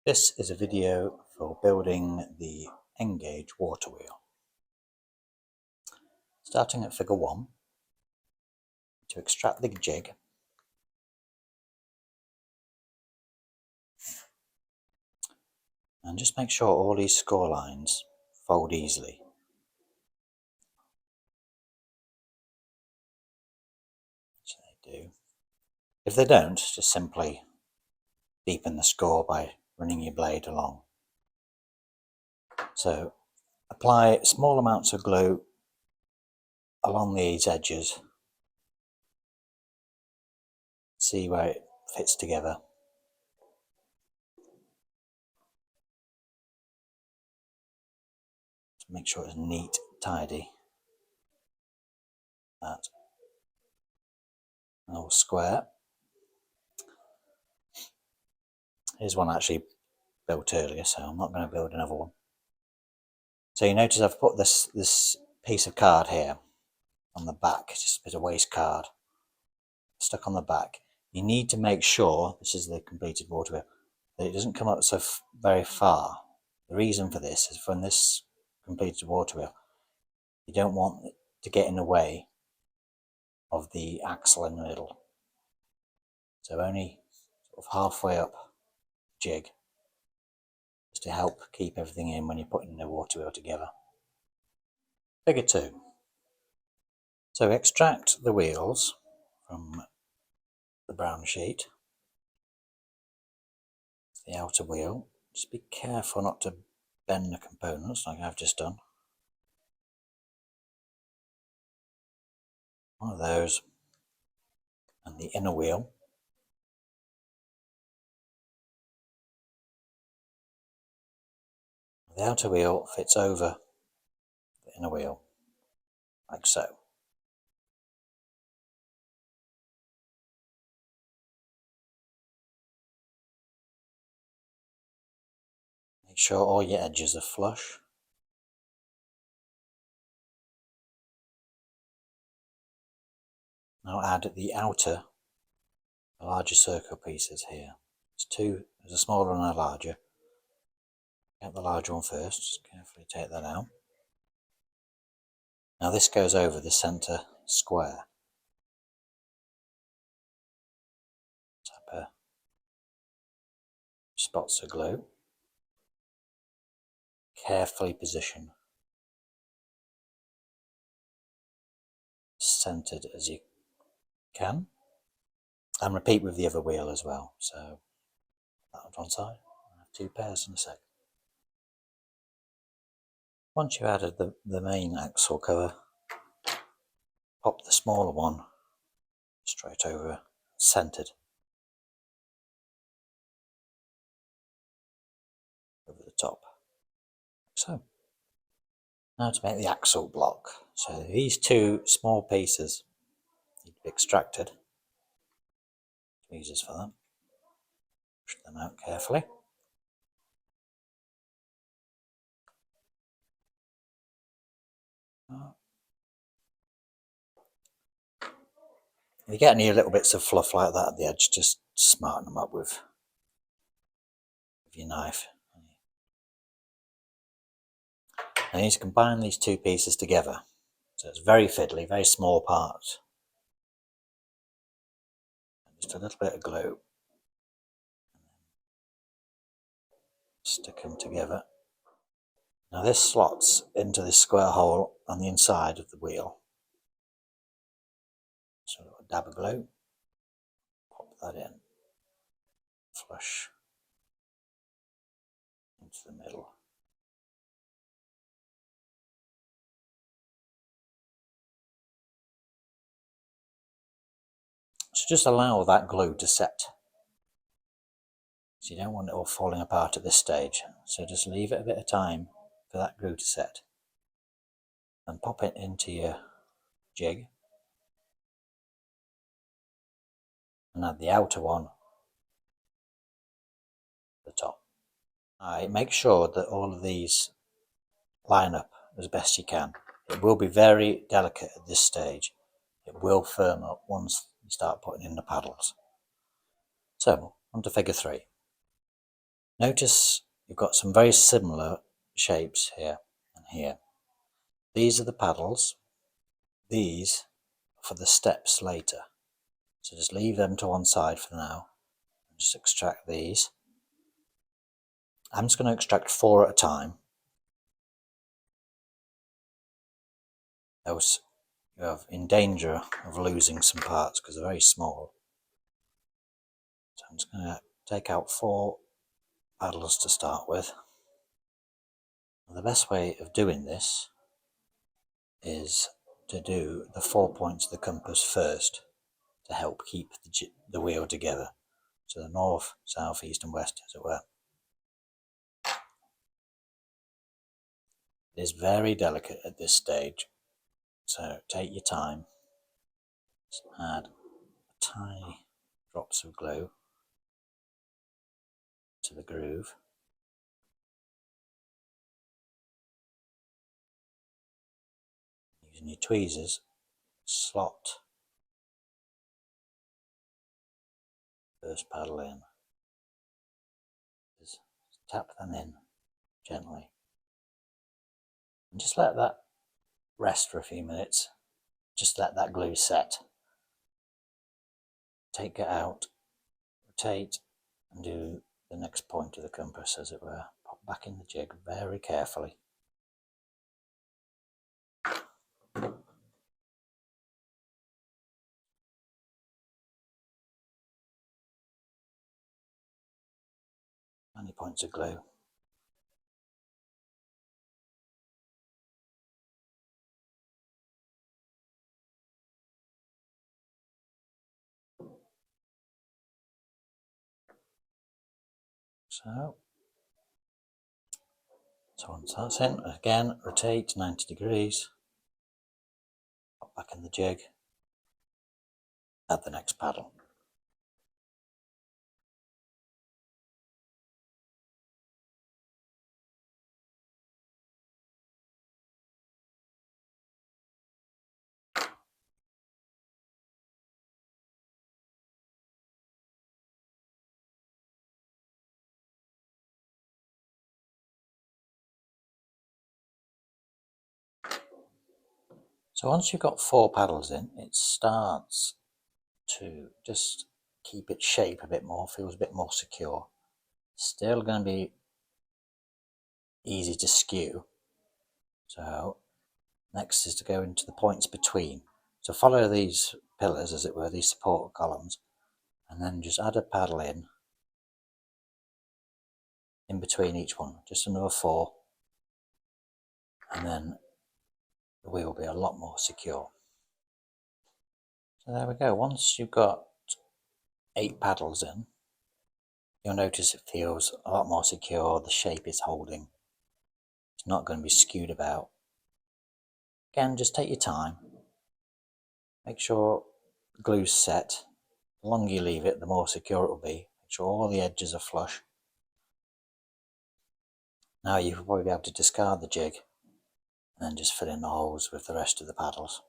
This is a video for building the N-gauge water wheel. Starting at figure 1, to extract the jig, and just make sure all these score lines fold easily. So they do. If they don't, just simply deepen the score by running your blade along. So apply small amounts of glue along these edges. See where it fits together. To make sure it's neat, tidy. That little square. Here's one actually built earlier, so I'm not going to build another one. So you notice I've put this piece of card here on the back, just a bit of waste card stuck on the back. You need to make sure, this is the completed water wheel, that it doesn't come up so very far. The reason for this is from this completed water wheel, you don't want it to get in the way of the axle in the middle. So only sort of halfway up the jig, just to help keep everything in when you're putting the water wheel together. Figure 2. So extract the wheels from the brown sheet, the outer wheel. Just be careful not to bend the components like I've just done. One of those, and the inner wheel. The outer wheel fits over the inner wheel, like so. Make sure all your edges are flush. Now add the outer, the larger circle pieces here. There's a smaller and a larger. Get the larger one first, just carefully take that out. Now this goes over the centre square. Tap spots of glue. Carefully position. Centered as you can. And repeat with the other wheel as well. So that on one side. I'll have 2 pairs in a sec. Once you've added the main axle cover, pop the smaller one straight over, centered over the top, like so. Now to make the axle block. So these 2 small pieces need to be extracted. Tweezers for them. Push them out carefully. If you get any little bits of fluff like that at the edge, just smarten them up with your knife. I need to combine these 2 pieces together. So it's very fiddly, very small parts. Just a little bit of glue. Stick them together. Now this slots into this square hole on the inside of the wheel. So a dab of glue. Pop that in. Flush into the middle. So just allow that glue to set. So you don't want it all falling apart at this stage. So just leave it a bit of time for that glue to set. And pop it into your jig. And add the outer one at the top. Make sure that all of these line up as best you can. It will be very delicate at this stage. It will firm up once you start putting in the paddles. So, on to figure 3. Notice you've got some very similar shapes here and here. These are the paddles. These are for the steps later. So just leave them to one side for now. Just extract these. I'm just going to extract 4 at a time. Else you're in danger of losing some parts because they're very small. So I'm just going to take out 4 paddles to start with. The best way of doing this is to do the 4 points of the compass first to help keep the wheel together. So the north, south, east and west, as it were. It is very delicate at this stage, so take your time. Just add tiny drops of glue to the groove. Using your tweezers, slot first paddle in. Just tap them in gently. And just let that rest for a few minutes. Just let that glue set. Take it out, rotate, and do the next point of the compass, as it were. Pop back in the jig very carefully. Tiny points of glue. So once that's in, again, rotate 90 degrees, pop back in the jig, add the next paddle. So once you've got 4 paddles in, it starts to just keep its shape a bit more, feels a bit more secure. Still going to be easy to skew. So next is to go into the points between. So follow these pillars, as it were, these support columns, and then just add a paddle in between each one, just another 4, and then the wheel will be a lot more secure. So there we go. Once you've got 8 paddles in, you'll notice it feels a lot more secure. The shape is holding. It's not going to be skewed about. Again, just take your time. Make sure the glue's set. The longer you leave it, the more secure it will be. Make sure all the edges are flush. Now you'll probably be able to discard the jig and then just fill in the holes with the rest of the paddles.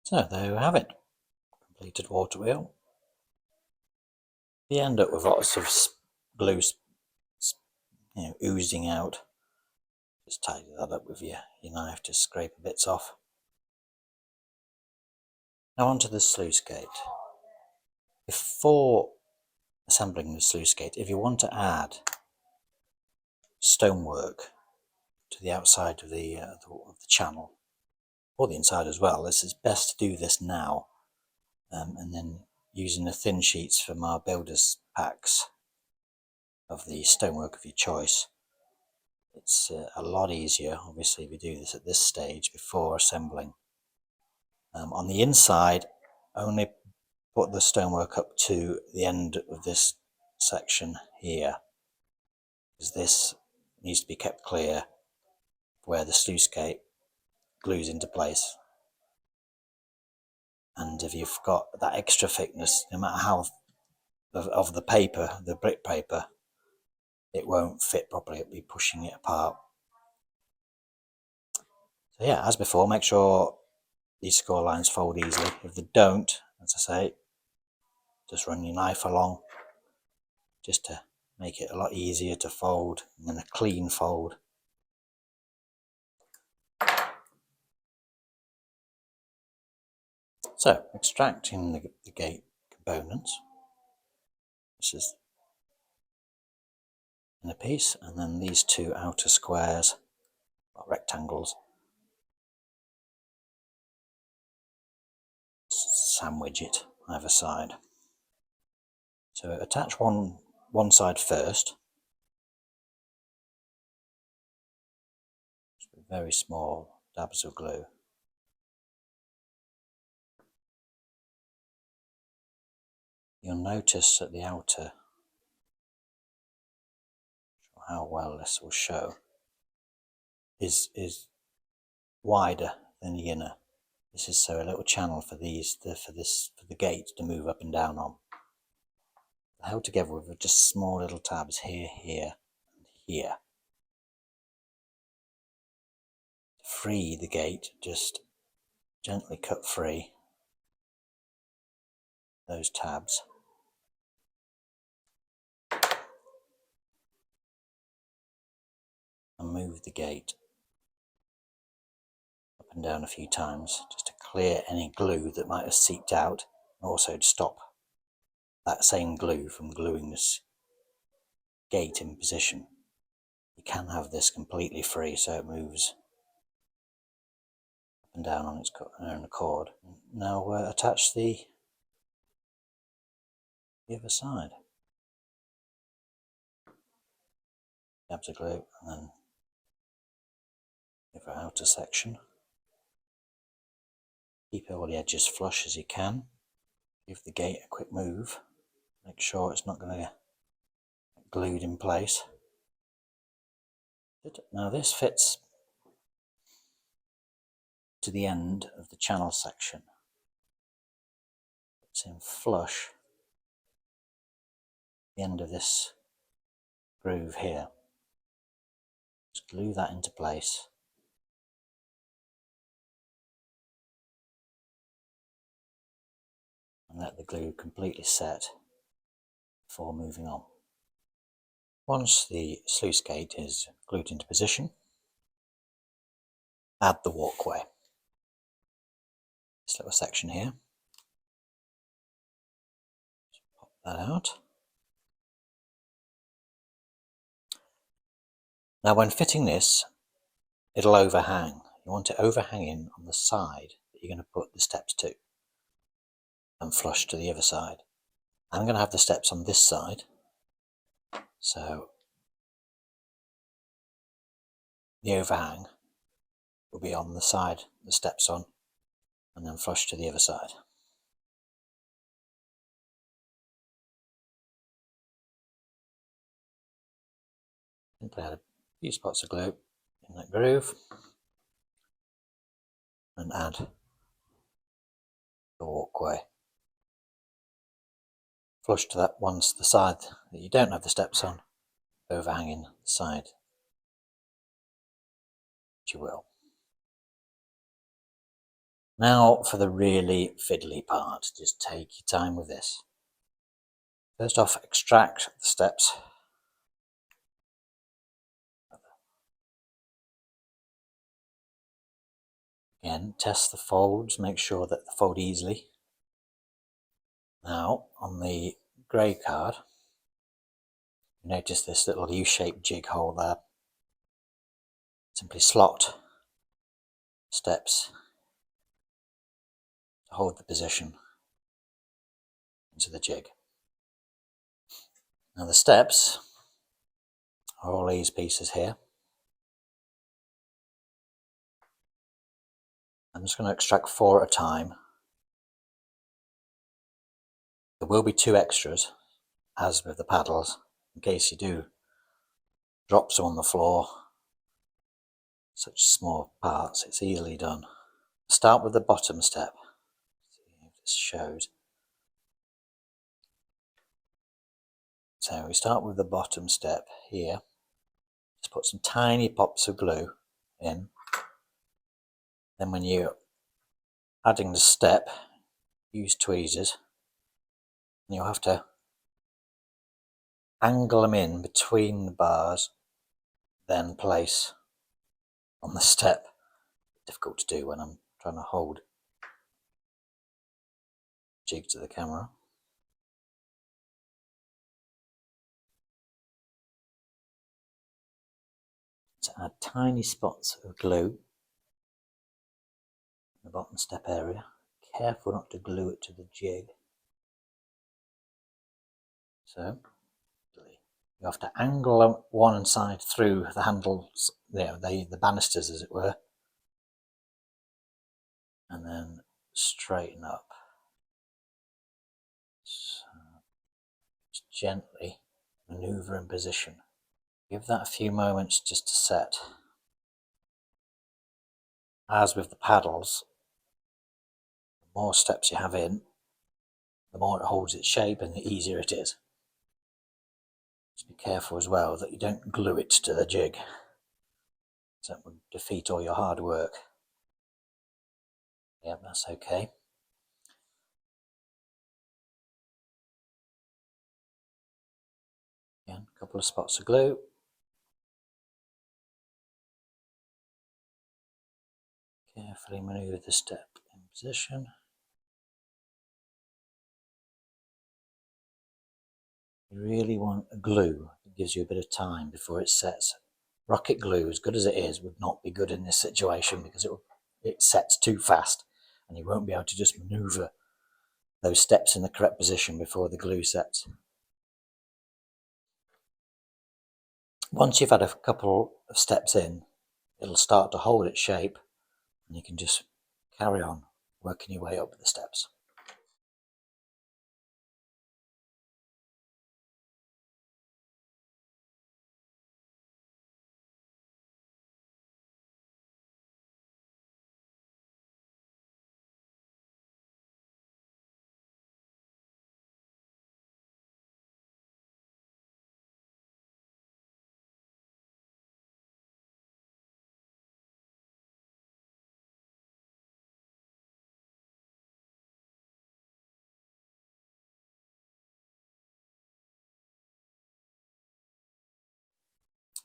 So there you have it. Completed water wheel. You end up with lots of glue oozing out. Just tidy that up with your knife to scrape the bits off. Now onto the sluice gate. Before assembling the sluice gate, if you want to add stonework to the outside of the channel, or the inside as well, this is best to do this now, and then using the thin sheets from our builders packs of the stonework of your choice. It's a lot easier, obviously, if you do this at this stage before assembling. On the inside, only put the stonework up to the end of this section here, because this needs to be kept clear where the sluice gate glues into place. And if you've got that extra thickness, no matter how of the paper, the brick paper, it won't fit properly. It'll be pushing it apart. So yeah, as before, make sure these score lines fold easily. If they don't, as I say, just run your knife along just to make it a lot easier to fold and a clean fold. So, extracting the gate components. This is in a piece, and then these two outer squares, or rectangles, sandwich it either side. So attach one side first, with very small dabs of glue. You'll notice that the outer, how well this will show, is wider than the inner. This is so a little channel for the gate to move up and down on. Held together with just small little tabs here, here, and here. To free the gate, just gently cut free those tabs. And move the gate up and down a few times just to clear any glue that might have seeped out, and also to stop that same glue from gluing this gate in position. You can have this completely free so it moves up and down on its own accord. Now attach the other side. Dabs of glue and then the other outer section. Keep all the edges flush as you can. Give the gate a quick move. Make sure it's not going to get glued in place. Now this fits to the end of the channel section. It's in flush the end of this groove here. Just glue that into place. And let the glue completely set before moving on. Once the sluice gate is glued into position, add the walkway. This little section here. Just pop that out. Now when fitting this, it'll overhang. You want it overhanging on the side that you're going to put the steps to, and flush to the other side. I'm going to have the steps on this side, so the overhang will be on the side the steps on, and then flush to the other side. Simply add a few spots of glue in that groove and add the walkway. Flush to that once the side that you don't have the steps on, overhanging the side that you will. Now for the really fiddly part, just take your time with this. First off, extract the steps. Again, test the folds, make sure that they fold easily. Now, on the grey card, notice this little U-shaped jig hole there. Simply slot steps to hold the position into the jig. Now the steps are all these pieces here. I'm just going to extract 4 at a time. There will be 2 extras, as with the paddles, in case you do drop some on the floor. Such small parts, it's easily done. Start with the bottom step. See if this shows. So we start with the bottom step here. Just put some tiny pops of glue in. Then when you're adding the step, use tweezers. And you'll have to angle them in between the bars, then place on the step. Difficult to do when I'm trying to hold jig to the camera. To add tiny spots of glue in the bottom step area. Careful not to glue it to the jig. So you have to angle one side through the handles, the banisters as it were, and then straighten up. So just gently maneuver in position. Give that a few moments just to set. As with the paddles, the more steps you have in, the more it holds its shape and the easier it is. Just be careful as well that you don't glue it to the jig. That would defeat all your hard work. Yep, that's okay. Again, a couple of spots of glue. Carefully maneuver the step in position. You really want a glue that gives you a bit of time before it sets. Rocket glue, as good as it is, would not be good in this situation because it sets too fast and you won't be able to just maneuver those steps in the correct position before the glue sets. Once you've had a couple of steps in, it'll start to hold its shape and you can just carry on working your way up the steps.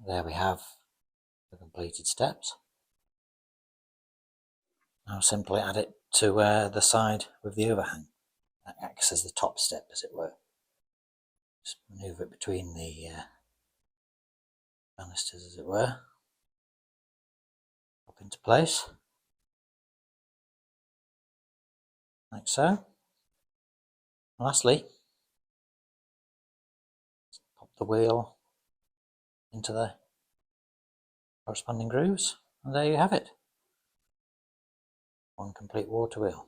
There we have the completed steps. Now simply add it to the side with the overhang. That acts as the top step, as it were. Just manoeuvre it between the banisters, as it were. Pop into place, like so. Lastly, pop the wheel into the corresponding grooves, and there you have it. One complete water wheel.